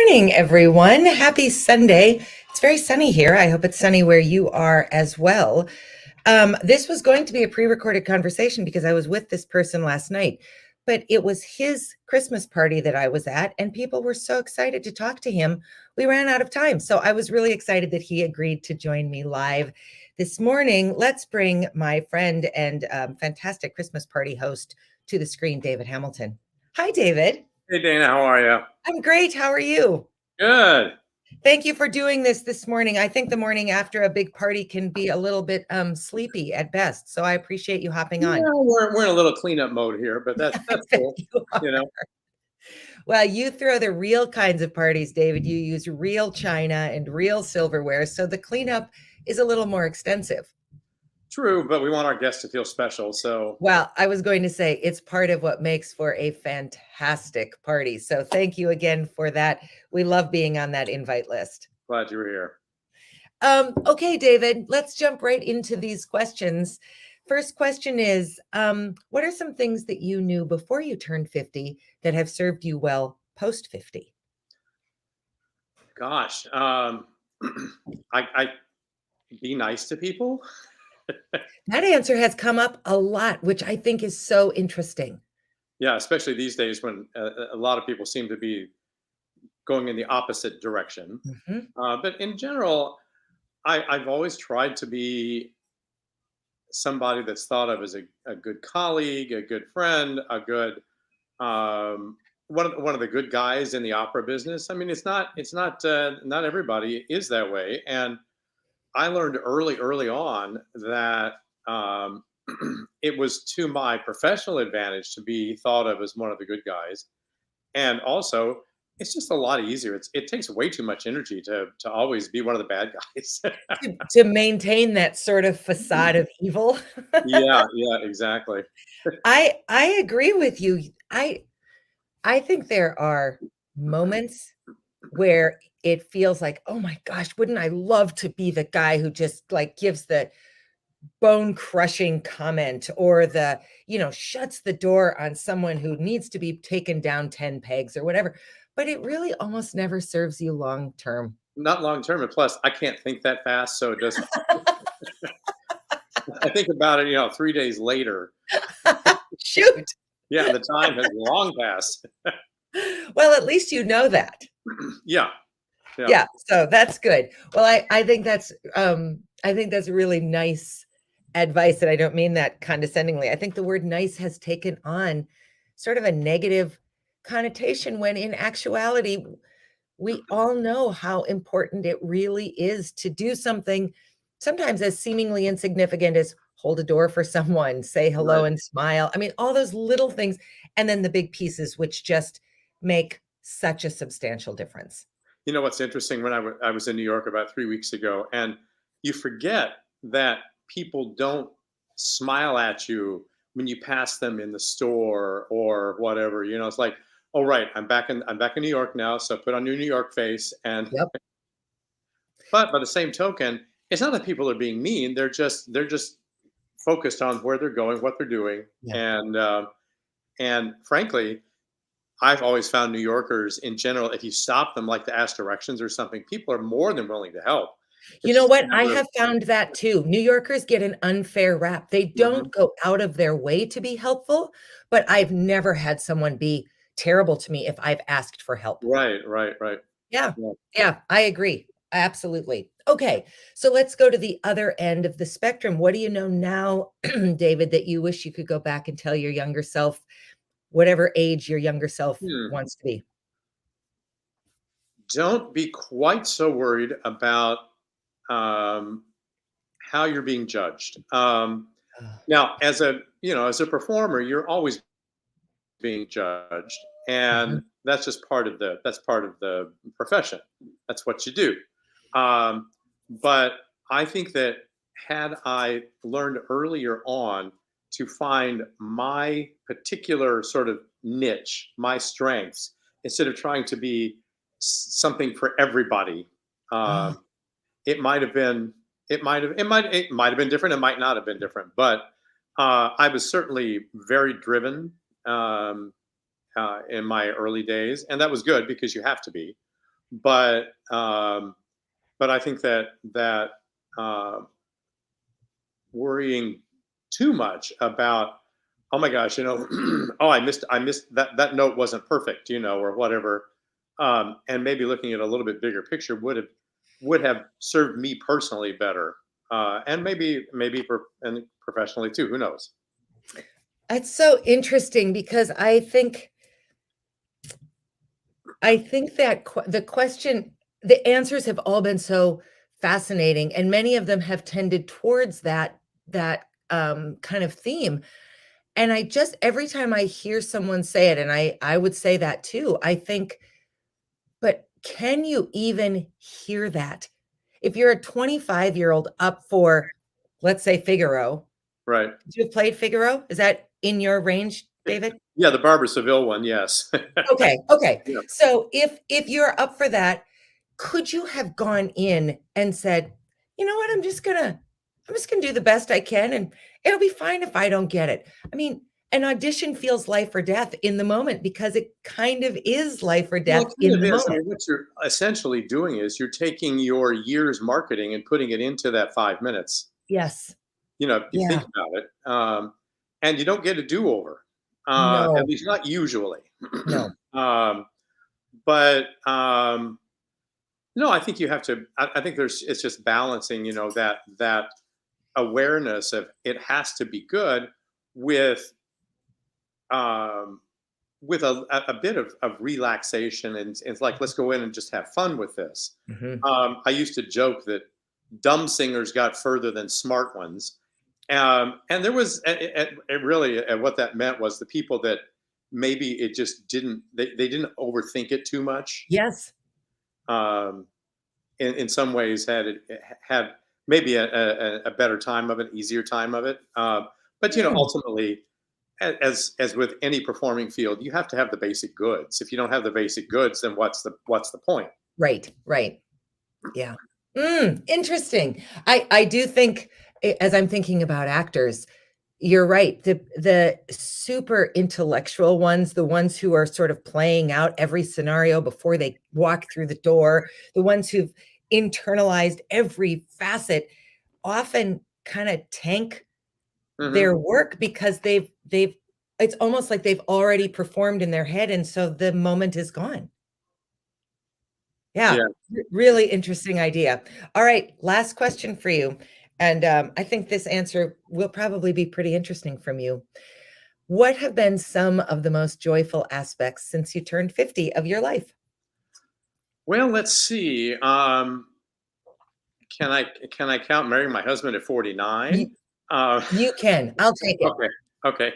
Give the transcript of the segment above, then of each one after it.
morning, everyone. Happy Sunday. It's very sunny here. I hope it's sunny where you are as well. This was going to be a pre-recorded conversation because I was with this person last night, but it was his Christmas party that I was at, and people were so excited to talk to him. We ran out of time. So I was really excited that he agreed to join me live this morning. Let's bring my friend and fantastic Christmas party host to the screen, David Hamilton. Hi, David. Hey, Dana, how are you? I'm great. How are you? Good. Thank you for doing this morning. I think the morning after a big party can be a little bit sleepy at best. So I appreciate you hopping Yeah, on. we're in a little cleanup mode here, but that's I bet cool. you You are. know, Well, you throw the real kinds of parties, David. You use real china and real silverware. So the cleanup is a little more extensive. true, but we want our guests to feel special, so Well, I was going to say it's part of what makes for a fantastic party. So thank you again for that. We love being on that invite list. glad you were here. Okay, David, let's jump right into these questions. First question is, what are some things that you knew before you turned 50 that have served you well post 50? Gosh, I be nice to people. That answer has come up a lot, which I think is so interesting. Yeah, especially these days when a lot of people seem to be going in the opposite direction. Mhm. But in general, I've always tried to be somebody that's thought of as a good colleague, a good friend, a good one of the good guys in the opera business. I mean, not everybody is that way, and I learned early on that it was to my professional advantage to be thought of as one of the good guys, and also it's just a lot easier. It takes way too much energy to always be one of the bad guys. To maintain that sort of facade of evil. Yeah, exactly. I agree with you. I think there are moments where it feels like, "Oh my gosh, wouldn't I love to be the guy who just, like, gives the bone-crushing comment or shuts the door on someone who needs to be taken down 10 pegs or whatever," but it really almost never serves you long term. Not long term, and plus, I can't think that fast, so it doesn't. I think about it, 3 days later. Shoot. Yeah, the time has long passed. Well, at least you know that. Yeah, yeah. Yeah, so that's good. Well, I think that's really nice advice, and I don't mean that condescendingly. I think the word nice has taken on sort of a negative connotation when in actuality, we all know how important it really is to do something sometimes as seemingly insignificant as hold a door for someone, say hello Right. and smile. I mean, all those little things, and then the big pieces, which just make such a substantial difference. You know what's interesting? When I was in New York about 3 weeks ago, and you forget that people don't smile at you when you pass them in the store or whatever. It's like, oh right, I'm back in New York now, so put on your New York face. And Yep. but by the same token, it's not that people are being mean. They're just focused on where they're going, what they're doing, Yeah. and frankly, I've always found New Yorkers in general, if you stop them, like to ask directions or something, people are more than willing to help. You It's know just a what? I matter of. have found that too. New Yorkers get an unfair rap. They Mhm. don't go out of their way to be helpful, but I've never had someone be terrible to me if I've asked for help. Right. Yeah. Yeah. Yeah, I agree. Absolutely. Okay, so let's go to the other end of the spectrum. What do you know now, David, that you wish you could go back and tell your younger self, whatever age your younger self Hmm. wants to be? Don't be quite so worried about um, how you're being judged. Now, as a performer, you're always being judged, and Mhm. that's part of the profession. That's what you do. But I think that had I learned earlier on to find my particular sort of niche, my strengths, instead of trying to be something for everybody, Oh, um, it might have been it might have been different. It might not have been different, but I was certainly very driven in my early days, and that was good because you have to be. but I think that uh, worrying too much about, oh my gosh, oh, I missed that note wasn't perfect, or whatever, and maybe looking at a little bit bigger picture would have served me personally better, and and professionally too. Who knows? It's so interesting because I think that the answers have all been so fascinating, and many of them have tended towards that kind of theme. And I just every time I hear someone say it, and I would say that too, I think, but can you even hear that? If you're a 25-year-old up for, let's say, Figaro, Right. did you have played Figaro? Is that in your range, David? Yeah, the Barbara Seville one. Yes. Okay, okay. Yeah. So if you're up for that, could you have gone in and said, "You know what? I'm just gonna do the best I can, and it'll be fine if I don't get it." I mean, an audition feels life or death in the moment because it kind of is life or Well, death it in kind the of is. I moment. mean, what you're essentially doing is you're taking your year's marketing and putting it into that 5 minutes. Yes. You think Yeah. about it, and you don't get a do-over, at No, least not usually. no. um, but no, I think you have to. I think it's just balancing, that awareness of it has to be good with um, a bit of relaxation, and it's like, let's go in and just have fun with this. Mhm. I used to joke that dumb singers got further than smart ones, and there was really what that meant was the people that maybe it just didn't they didn't overthink it too much. Yes. Um, in some ways had maybe a better time of it, easier time of it. But Mm. ultimately, as with any performing field, you have to have the basic goods. If you don't have the basic goods, then what's the point? Right, right. Yeah. Interesting. I do think as I'm thinking about actors, you're right. The super intellectual ones, the ones who are sort of playing out every scenario before they walk through the door, the ones who've internalized every facet often kind of tank Hmm. their work because they've it's almost like they've already performed in their head and so the moment is gone. Yeah, Yeah. really interesting idea. All right, last question for you. And I think this answer will probably be pretty interesting from you. What have been some of the most joyful aspects since you turned 50 of your life? Well, let's see. Can I count marrying my husband at You, 49? you can. I'll take it. Okay. Okay.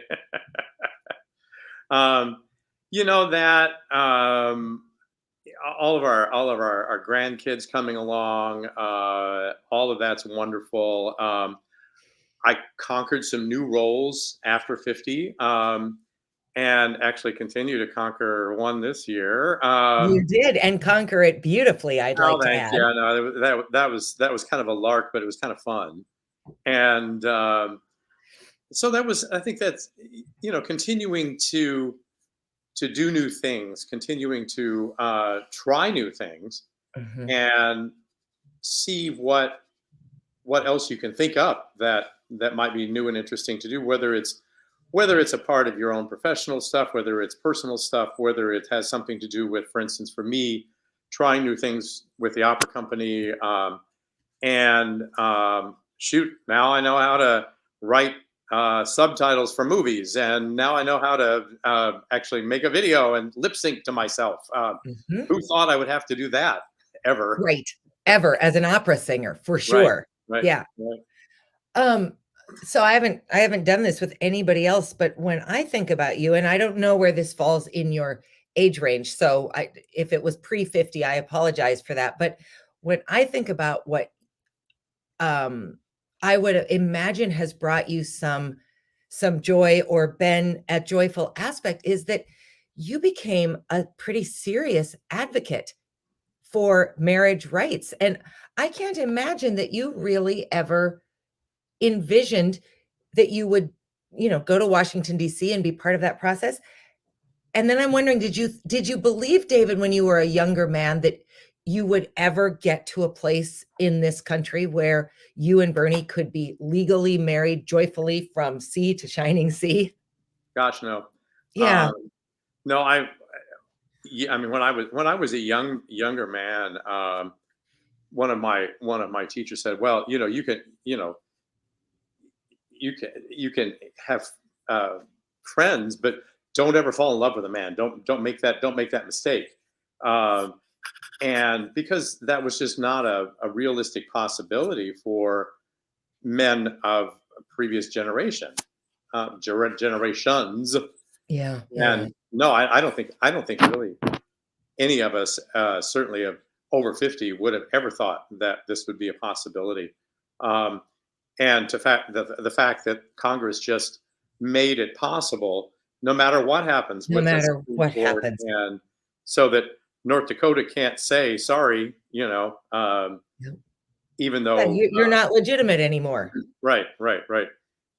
um, that all of our grandkids coming along, all of that's wonderful. I conquered some new roles after 50, and actually continue to conquer one this year. You did and conquer it beautifully, I'd Oh, like to thanks. add. Yeah, no, that was kind of a lark, but it was kind of fun. And so that was, I think that's, continuing to do new things, continuing to try new things, Mhm. and see what else you can think up that might be new and interesting to do. Whether it's a part of your own professional stuff, whether it's personal stuff, whether it has something to do with, for instance, for me, trying new things with the opera company. And shoot, now I know how to write subtitles for movies, and now I know how to actually make a video and lip sync to myself. Mhm. Who thought I would have to do that ever? Right. Ever as an opera singer, for Right, sure. right, Yeah. right. Um, so I haven't done this with anybody else, but when I think about you, and I don't know where this falls in your age range, so if it was pre-50, I apologize for that. But when I think about what um I would imagine has brought you some joy or been a joyful aspect is that you became a pretty serious advocate for marriage rights. And I can't imagine that you really ever envisioned that you would, go to Washington, D.C. and be part of that process. And then I'm wondering, did you believe, David, when you were a younger man that you would ever get to a place in this country where you and Bernie could be legally married joyfully from sea to shining sea? Gosh, no. Yeah. Um, no, yeah, I mean, when I was a younger man, one of my teachers said, "Well, you can have uh, friends, but don't ever fall in love with a man. Don't make that mistake." Um, and because that was just not a realistic possibility for men of previous generations. Yeah. Yeah. And no, I don't think really any of us, certainly of over 50, would have ever thought that this would be a possibility. Um, and the fact that Congress just made it possible, no matter what happens No with the matter Supreme what Court, happens. and so that North Dakota can't say sorry, Yeah. even Yeah, though you're not legitimate anymore. right, right, right.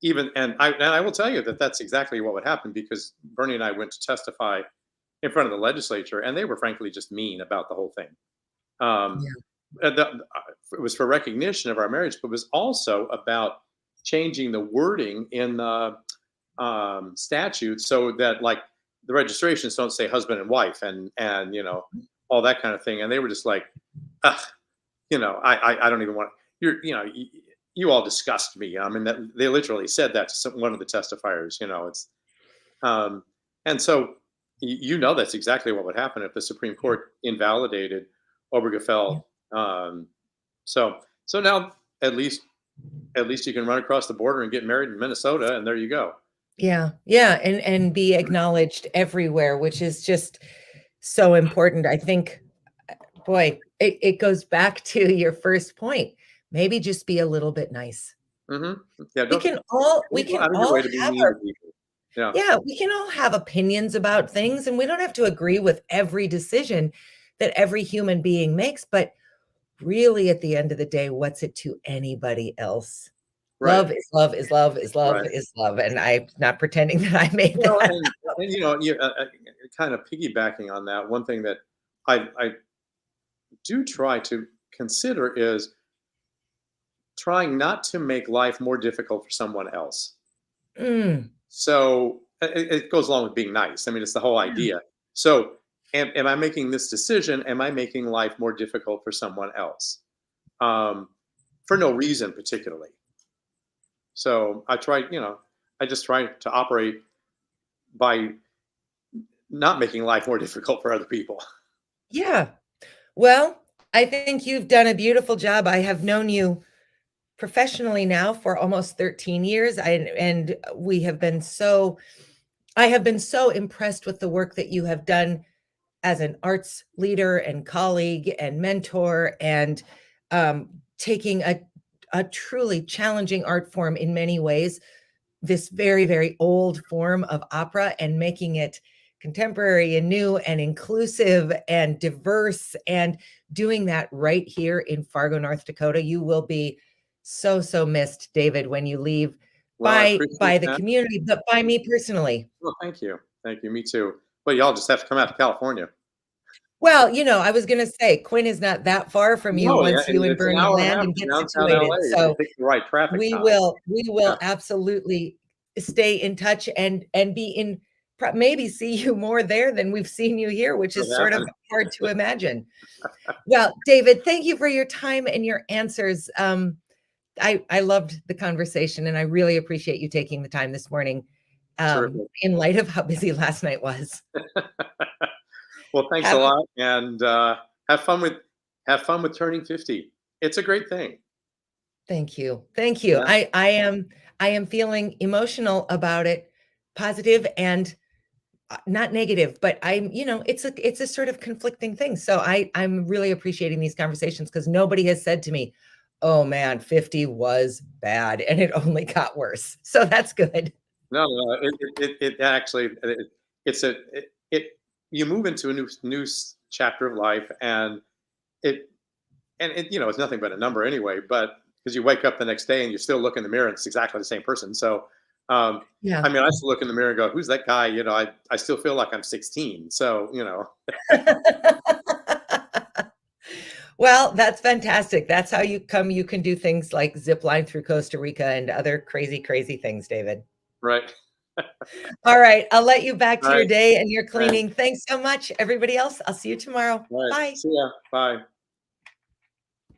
Even and I will tell you that that's exactly what would happen, because Bernie and I went to testify in front of the legislature, and they were frankly just mean about the whole thing. Um, Yeah. it was for recognition of our marriage, but it was also about changing the wording in the statute so that, like, the registrations don't say husband and wife, and all that kind of thing. And they were just like, ugh, I don't even want you all disgust me. I mean, that they literally said that to one of the testifiers. It's um, and so that's exactly what would happen if the Supreme Court invalidated Yeah. Obergefell. Um, so now at least you can run across the border and get married in Minnesota, and there you go. Yeah. Yeah. And be acknowledged everywhere, which is just so important. I think, boy, it goes back to your first point. Maybe just be a little bit nice. Hmm. Yeah, We can all we don't go can out of your all way to be have mean to our people. Yeah, yeah, we can all have opinions about things, and we don't have to agree with every decision that every human being makes, but really at the end of the day, what's it to anybody else? right, Love is love is love is love right. is love, and I'm not pretending that I made Well, that. and kind of piggybacking on that, one thing that I do try to consider is trying not to make life more difficult for someone else. Mm, So it goes along with being nice. I mean, it's the whole yeah, idea. So, am I making this decision? Am I making life more difficult for someone else, um, for no reason particularly? So I just try to operate by not making life more difficult for other people. yeah. Well, I think you've done a beautiful job. I have known you professionally now for almost 13 years, and we have been so I have been so impressed with the work that you have done as an arts leader and colleague and mentor, and taking a truly challenging art form in many ways, this very, very old form of opera, and making it contemporary and new and inclusive and diverse, and doing that right here in Fargo, North Dakota. You will be so, so missed, David, when you leave, Well, I by appreciate the that. community, but by me personally. Well, thank you, thank you. Me too. But y'all just have to come out to California. Well, I was gonna say Quinn is not that far from you No, yeah, once you and it's an Bernie hour and a land half and from get downtown situated. LA if you So pick the right traffic we time. will we Yeah, will absolutely stay in touch, and be in maybe see you more there than we've seen you here, which could is sort of happen. hard to imagine. Well, David, thank you for your time and your answers. I loved the conversation, and I really appreciate you taking the time this morning, Terrific. in light of how busy last night was. Well, thanks a Have a lot, and have fun with have fun with turning 50. It's a great thing. Thank you. Thank you. Yeah, I am feeling emotional about it, positive and not negative, but it's a sort of conflicting thing. So I'm really appreciating these conversations, because nobody has said to me, "Oh man, 50 was bad and it only got worse." So that's good. no, it actually it's you move into a new chapter of life, it and it's nothing but a number anyway. But because you wake up the next day and you still look in the mirror and it's exactly the same person. So, Yeah. I mean, I still look in the mirror and go, "Who's that guy?" I still feel like I'm 16. So, Well, that's fantastic. That's how you can do things like zip line through Costa Rica and other crazy, crazy things, David. Right. All right, I'll let you back All to your right. day and your Thanks. cleaning. Thanks so much, everybody else. I'll see you tomorrow. All right. Bye. See ya. Bye.